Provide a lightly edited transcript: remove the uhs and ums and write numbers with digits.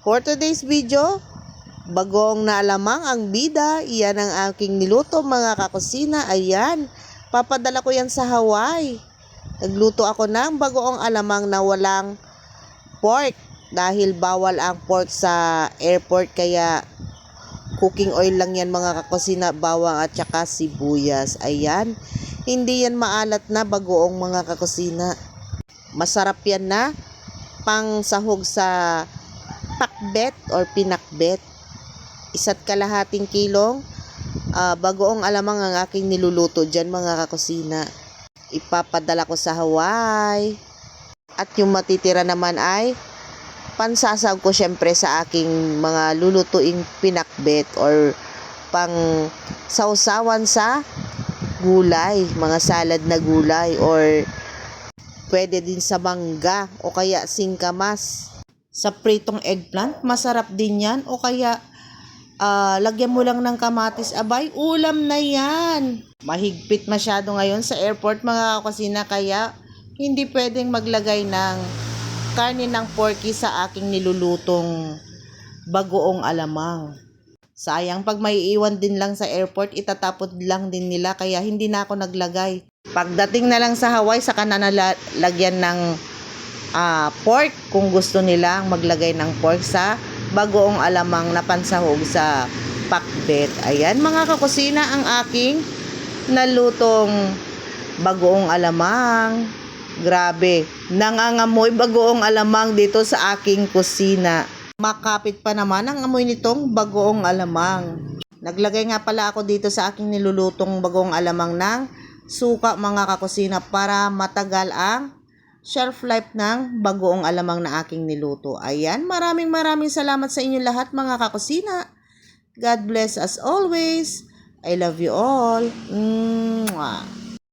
For today's video, bagong na alamang ang bida. Iyan ang aking niluto mga kakusina. Ayan, papadala ko yan sa Hawaii. Nagluto ako ng bagoong alamang na walang pork. Dahil bawal ang pork sa airport, kaya cooking oil lang yan mga kakusina, bawang at saka sibuyas. Ayan, hindi yan maalat na bagoong mga kakusina. Masarap yan na pang sahog sa pakbet or pinakbet. 1.5 kilong bagoong alamang ang aking niluluto dyan mga kakusina. Ipapadala ko sa Hawaii. At yung matitira naman ay pansasawag ko syempre sa aking mga lulutuing pinakbet or pang sausawan sa gulay, mga salad na gulay, or pwede din sa mangga o kaya singkamas. Sa pritong eggplant, masarap din yan. O kaya lagyan mo lang ng kamatis, abay, ulam na yan. Mahigpit masyado ngayon sa airport mga kakusina, kaya hindi pwedeng maglagay ng karne ng porky sa aking nilulutong bagoong alamang. Sayang, pag may iwan din lang sa airport, itatapon lang din nila, kaya hindi na ako naglagay. Pagdating na lang sa Hawaii, saka na nalagyan ng pork kung gusto nila maglagay ng pork sa bagoong alamang na pansahog sa pakbet. Ayan mga kakusina, ang aking nalutong bagoong alamang. Grabe, nangangamoy bagoong alamang dito sa aking kusina. Makapit pa naman ang amoy nitong bagoong alamang. Naglagay nga pala ako dito sa aking nilulutong bagoong alamang ng suka mga kakusina para matagal ang shelf life ng bagoong alamang na aking niluto. Ayan, maraming salamat sa inyo lahat mga kakusina. God bless as always. I love you all. Mwah.